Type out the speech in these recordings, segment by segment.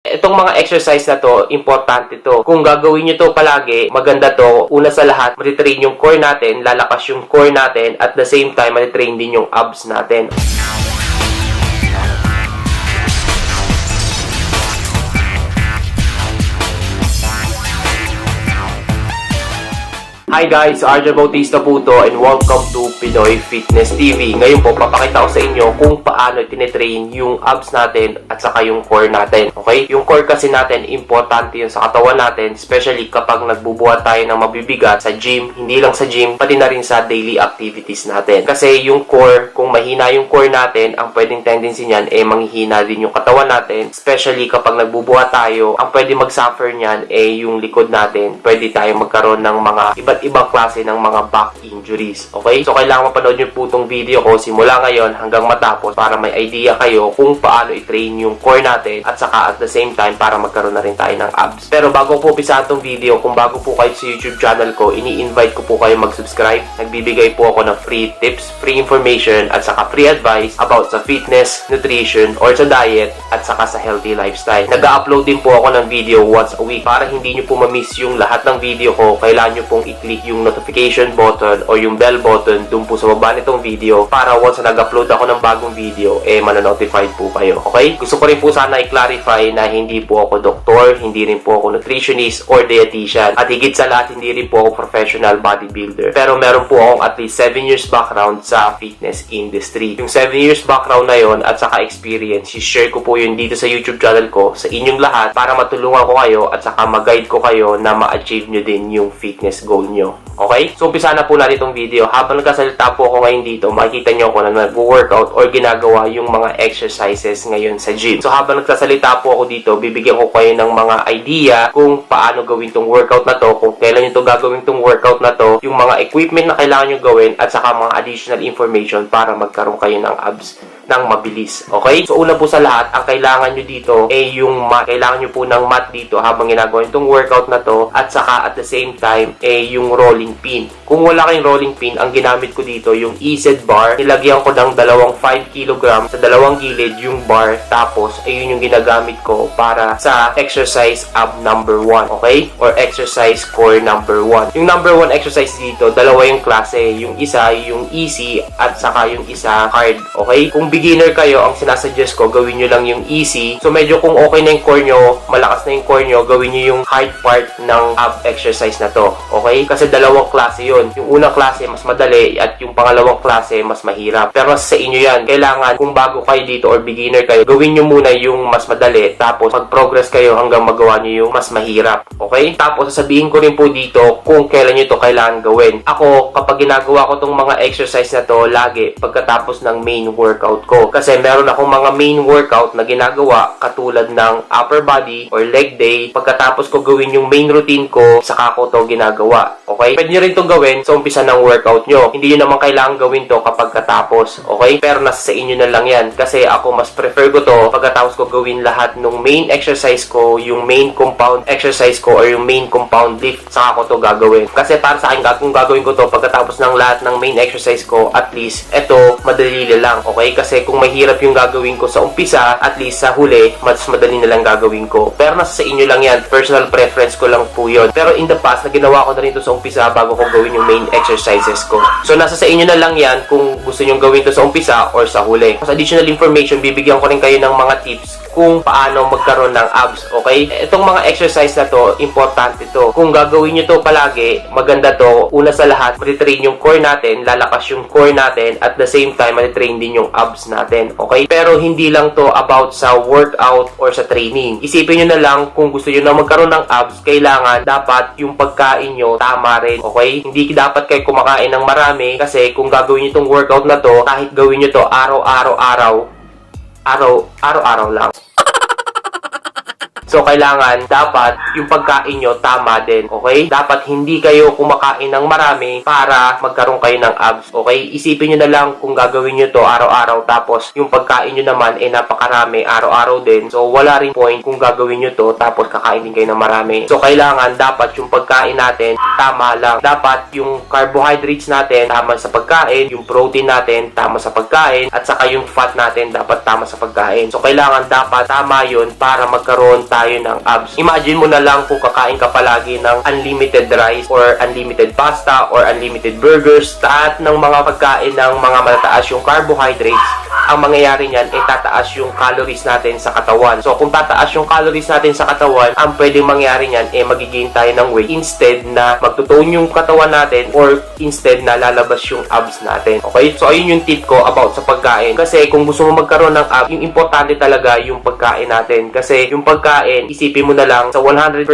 Itong mga exercise na to, importante to. Kung gagawin nyo to palagi, maganda to. Una sa lahat, matitrain yung core natin, lalakas yung core natin, at the same time, matitrain din yung abs natin. Hi guys, Arjan Bautista po to and welcome to Pinoy Fitness TV. Ngayon po, papakita ko sa inyo kung paano tinitrain yung abs natin at saka yung core natin. Okay? Yung core kasi natin, importante yun sa katawan natin, especially kapag nagbubuhat tayo ng mabibigat sa gym, hindi lang sa gym, pati na rin sa daily activities natin. Kasi yung core, kung mahina yung core natin, ang pwedeng tendency niyan manghihina din yung katawan natin, especially kapag nagbubuhat tayo, ang pwede mag-suffer niyan yung likod natin. Pwede tayo magkaroon ng mga ibang klase ng mga back injuries. Okay? So, kailangan mapanood nyo po itong video ko simula ngayon hanggang matapos para may idea kayo kung paano i-train yung core natin at saka at the same time para magkaroon na rin tayo ng abs. Pero bago po umpisa itong video, kung bago po kayo sa YouTube channel ko, ini-invite ko po kayo mag-subscribe. Nagbibigay po ako ng free tips, free information at saka free advice about sa fitness, nutrition, or sa diet at saka sa healthy lifestyle. Nag-upload din po ako ng video once a week para hindi nyo po ma-miss yung lahat ng video ko. Kailangan nyo pong i-click yung notification button o yung bell button dun po sa baba nitong video para once na nag-upload ako ng bagong video, mananotified po kayo. Okay? Gusto ko rin po sana i-clarify na hindi po ako doktor, hindi rin po ako nutritionist or dietitian, at higit sa lahat, hindi rin po ako professional bodybuilder. Pero meron po akong at least 7 years background sa fitness industry. Yung 7 years background na yon at saka experience, i-share ko po yun dito sa YouTube channel ko sa inyong lahat para matulungan ko kayo at saka mag-guide ko kayo na ma-achieve nyo din yung fitness goal nyo. Okay? So, umpisa na po natin itong video. Habang nagkasalita po ako ngayon dito, makikita nyo ako na nag-workout or ginagawa yung mga exercises ngayon sa gym. So, habang nagsasalita po ako dito, bibigyan ko kayo ng mga idea kung paano gawin tong workout na to, kung kailan nyo to gagawin tong workout na to, yung mga equipment na kailangan nyo gawin, at saka mga additional information para magkaroon kayo ng abs ng mabilis. Okay? So, una po sa lahat, ang kailangan nyo dito yung mat. Kailangan nyo po ng mat dito habang ginagawa itong workout na to, at saka at the same time, yung rolling pin. Kung wala kayong rolling pin, ang ginamit ko dito yung EZ bar. Nilagyan ko ng 5 kg sa dalawang gilid yung bar, tapos ayun yung ginagamit ko para sa exercise ab number 1. Okay? Or exercise core number 1. Yung number 1 exercise dito, dalawa yung klase. Yung isa, yung easy, at saka yung isa hard. Okay? Kung beginner kayo, ang sinasuggest ko, gawin nyo lang yung easy. So, medyo kung okay na yung core nyo, malakas na yung core nyo, gawin nyo yung hard part ng ab exercise na to. Okay? Kasi dalawang klase yun. Yung unang klase, mas madali, at yung pangalawang klase, mas mahirap. Pero sa inyo yan, kailangan, kung bago kayo dito or beginner kayo, gawin nyo muna yung mas madali, tapos mag-progress kayo hanggang magawa nyo yung mas mahirap. Okay? Tapos, sasabihin ko rin po dito kung kailan nyo to kailangan gawin. Ako, kapag ginagawa ko tong mga exercise na to, lagi, pagkatapos ng main workout ko. Kasi meron akong mga main workout na ginagawa katulad ng upper body or leg day. Pagkatapos ko gawin yung main routine ko, saka ko to ginagawa. Okay? Pwede nyo rin itong gawin sa umpisa ng workout nyo. Hindi nyo naman kailangan gawin to kapag katapos. Okay? Pero nasa sa inyo na lang yan. Kasi ako mas prefer ko to pagkatapos ko gawin lahat ng main exercise ko, yung main compound exercise ko or yung main compound lift, saka ko to gagawin. Kasi para sa akin, kung gagawin ko to pagkatapos ng lahat ng main exercise ko, at least, eto, madali lang. Okay? Kasi kung mahirap yung gagawin ko sa umpisa, at least sa huli, mas madali na lang gagawin ko. Pero nasa sa inyo lang yan. Personal preference ko lang po yun. Pero in the past, na ginawa ko na rin to sa umpisa bago ko gawin yung main exercises ko. So, nasa sa inyo na lang yan kung gusto nyo gawin to sa umpisa or sa huli. As additional information, bibigyan ko rin kayo ng mga tips kung paano magkaroon ng abs. Okay? Itong mga exercise na to, importante to. Kung gagawin nyo to palagi, maganda to. Una sa lahat, matitrain yung core natin, lalakas yung core natin, at the same time, matitrain din yung abs natin. Okay? Pero hindi lang to about sa workout or sa training. Isipin nyo na lang, kung gusto nyo na magkaroon ng abs, kailangan dapat yung pagkain nyo tama rin. Okay? Hindi dapat kayo kumakain ng marami, kasi kung gagawin nyo itong workout na to, kahit gawin nyo to araw-araw lang. So, kailangan, dapat, yung pagkain nyo, tama din, okay? Dapat hindi kayo kumakain ng marami para magkaroon kayo ng abs, okay? Isipin nyo na lang kung gagawin nyo to araw-araw, tapos yung pagkain nyo naman, napakarami, araw-araw din. So, wala rin point kung gagawin nyo to, tapos kakain din kayo ng marami. So, kailangan, dapat yung pagkain natin, tama lang. Dapat yung carbohydrates natin, tama sa pagkain, yung protein natin, tama sa pagkain, at saka yung fat natin, dapat tama sa pagkain. So, kailangan, dapat tama yun para magkaroon tayo ng abs. Imagine mo na lang kung kakain ka palagi ng unlimited rice or unlimited pasta or unlimited burgers, lahat ng mga pagkain ng mga matataas yung carbohydrates, ang mangyayari niyan ay tataas yung calories natin sa katawan. So kung tataas yung calories natin sa katawan, ang pwedeng mangyari niyan ay magigain tayo ng weight instead na magtutone yung katawan natin or instead na lalabas yung abs natin. Okay? So ayun yung tip ko about sa pagkain. Kasi kung gusto mo magkaroon ng abs, yung importante talaga yung pagkain natin. Kasi yung pagkain, isipin mo na lang sa 100%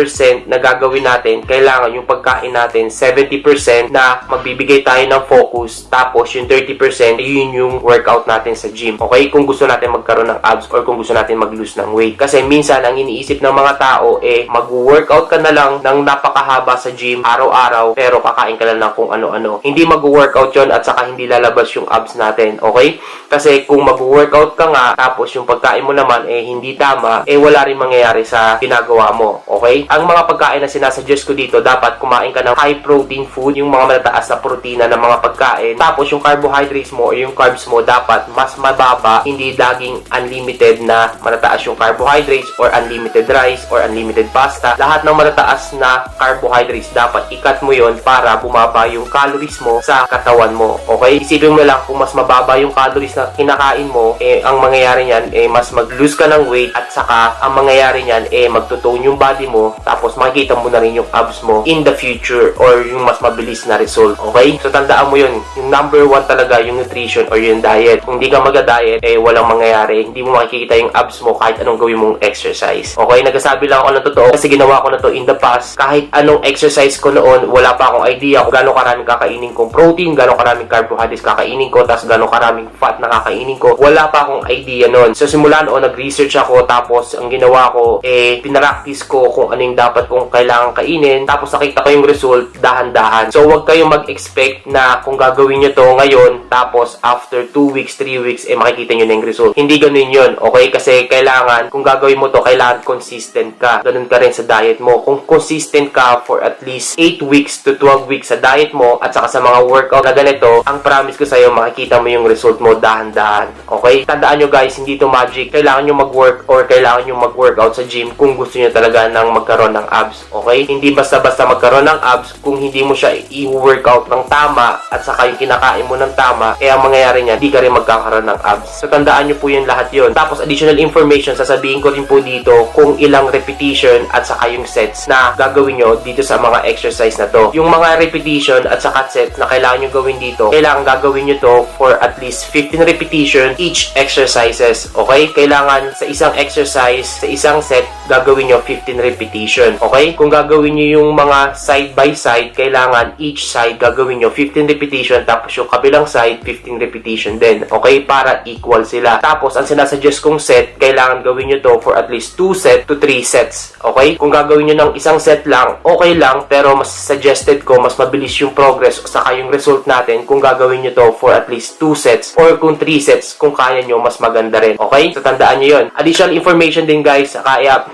na gagawin natin, kailangan yung pagkain natin 70% na magbibigay tayo ng focus, tapos yung 30% yun yung workout natin sa gym. Okay? Kung gusto natin magkaroon ng abs or kung gusto natin mag-lose ng weight. Kasi minsan ang iniisip ng mga tao mag-workout ka na lang ng napakahaba sa gym araw-araw pero kakain ka na lang kung ano-ano. Hindi mag-workout yon at saka hindi lalabas yung abs natin. Okay? Kasi kung mag-workout ka nga tapos yung pagkain mo naman hindi tama, wala rin mangyayari sa ginagawa mo. Okay? Ang mga pagkain na sinasuggest ko dito, dapat kumain ka ng high protein food, yung mga matataas na protina ng mga pagkain. Tapos yung carbohydrates mo o yung carbs mo dapat mas mababa, hindi laging unlimited na matataas yung carbohydrates or unlimited rice or unlimited pasta. Lahat ng matataas na carbohydrates dapat ikat mo yon para bumaba yung calories mo sa katawan mo. Okay? Isipin mo lang kung mas mababa yung calories na kinakain mo, ang mangyayari niyan mas mag-lose ka ng weight at saka ang mangyayari niyan magtutone yung body mo tapos makikita mo na rin yung abs mo in the future or yung mas mabilis na result. Okay? So tandaan mo yun, yung number one talaga yung nutrition or yung diet. Kung hindi ka mag-diet, walang mangyayari. Hindi mo makikita yung abs mo kahit anong gawin mong exercise. Okay? Nagsasabi lang ako ng totoo kasi ginawa ko na to in the past. Kahit anong exercise ko noon, wala pa akong idea kung gano'ng karaming kakainin kong protein, gano'ng karaming carbohydrates kakainin ko, tapos gano'ng karaming fat na kakainin ko. Wala pa akong idea noon. So simula noon, nag-research ako, tapos ang ginawa ko, pinapractice ko kung ano yung dapat kong kailangan kainin, tapos nakita ko yung result dahan-dahan. So huwag kayong mag-expect na kung gagawin nyo to ngayon, tapos after 2 weeks, 3 weeks, makikita nyo na yung result. Hindi ganun yun, okay? Kasi kailangan, kung gagawin mo to, kailangan consistent ka. Ganun ka rin sa diet mo. Kung consistent ka for at least 8 weeks to 12 weeks sa diet mo, at saka sa mga workout na ganito, ang promise ko sa'yo, makikita mo yung result mo dahan-dahan. Okay? Tandaan nyo guys, hindi to magic. Kailangan nyo mag-work or kailangan nyo mag-workout sa gym kung gusto nyo talaga ng magkaroon ng abs. Okay? Hindi basta-basta magkaroon ng abs kung hindi mo siya i-workout ng tama at saka yung kinakain mo ng tama, ang mangyayari niya, hindi ka rin magkakaroon ng abs. So tandaan nyo po yun lahat yun. Tapos additional information, sasabihin ko rin po dito kung ilang repetition at saka yung sets na gagawin nyo dito sa mga exercise na to. Yung mga repetition at saka sets na kailangan nyo gawin dito, kailangan gagawin nyo to for at least 15 repetition each exercises. Okay? Kailangan sa isang exercise, sa isang set, gagawin nyo 15 repetition. Okay? Kung gagawin nyo yung mga side by side, kailangan each side gagawin nyo 15 repetition, tapos yung kabilang side 15 repetition din. Okay? Para equal sila. Tapos, ang sinasuggest kong set, kailangan gawin nyo to for at least 2 set to 3 sets. Okay? Kung gagawin nyo ng isang set lang, okay lang, pero mas suggested ko, mas mabilis yung progress o saka yung result natin kung gagawin nyo to for at least 2 sets or kung 3 sets, kung kaya nyo, mas maganda rin. Okay? So, tandaan nyo yun. Additional information din guys, kaya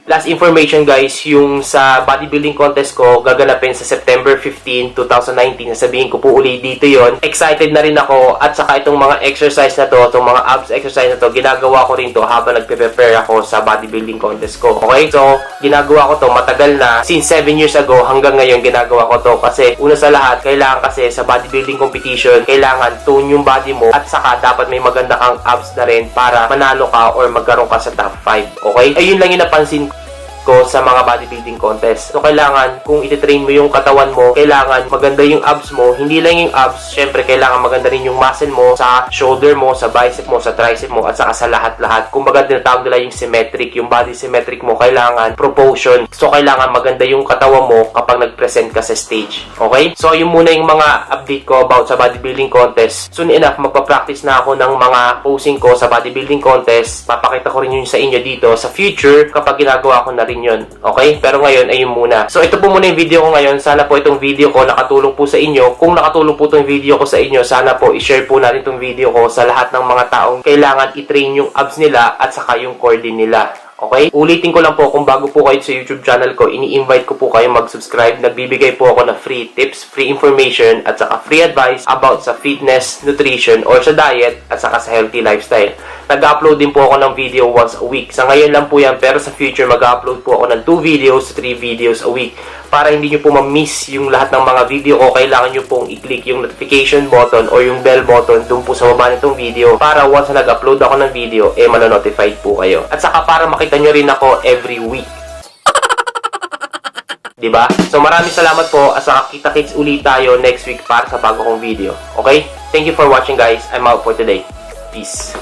last information guys, yung sa bodybuilding contest ko, gaganapin sa September 15, 2019. Sabihin ko po uli dito yon. Excited na rin ako at saka itong mga exercise na to, itong mga abs exercise na to, ginagawa ko rin to habang nagpe-prepare ako sa bodybuilding contest ko. Okay? So, ginagawa ko to matagal na. Since 7 years ago hanggang ngayon ginagawa ko to kasi una sa lahat, kailangan kasi sa bodybuilding competition, kailangan tone yung body mo at saka dapat may maganda kang abs na rin para manalo ka or magkaroon ka sa top 5. Okay? Ayun lang yung napansin ko sa mga bodybuilding contest. So, kailangan, kung ititrain mo yung katawan mo, kailangan maganda yung abs mo. Hindi lang yung abs, syempre, kailangan maganda rin yung muscle mo sa shoulder mo, sa bicep mo, sa tricep mo, at saka sa lahat-lahat. Kung baga, tinatawag nila yung symmetric, yung body symmetric mo, kailangan proportion. So, kailangan maganda yung katawan mo kapag nag-present ka sa stage. Okay? So, yun muna yung mga update ko about sa bodybuilding contest. Soon enough, magpa-practice na ako ng mga posing ko sa bodybuilding contest. Papakita ko rin yun sa inyo dito sa future kapag ginagawa ko na rin yun. Okay? Pero ngayon, ayun muna. So, ito po muna yung video ko ngayon. Sana po itong video ko nakatulong po sa inyo. Kung nakatulong po itong video ko sa inyo, sana po i-share po natin itong video ko sa lahat ng mga taong kailangan i-train yung abs nila at saka yung core din nila. Okay? Ulitin ko lang po, kung bago po kayo sa YouTube channel ko, ini-invite ko po kayo mag-subscribe. Nagbibigay po ako ng free tips, free information, at saka free advice about sa fitness, nutrition, or sa diet, at saka sa healthy lifestyle. Nag-upload din po ako ng video once a week. Sa ngayon lang po yan, pero sa future, mag-upload po ako ng 2 videos, 3 videos a week. Para hindi nyo po ma-miss yung lahat ng mga video ko, kailangan nyo pong i-click yung notification button o yung bell button dun po sa baba nitong video para once na nag-upload ako ng video, manonotified po kayo. At saka para makita nyo rin ako every week. Diba? So maraming salamat po at saka kita-kits ulit tayo next week para sa bago kong video. Okay? Thank you for watching guys. I'm out for today. Peace.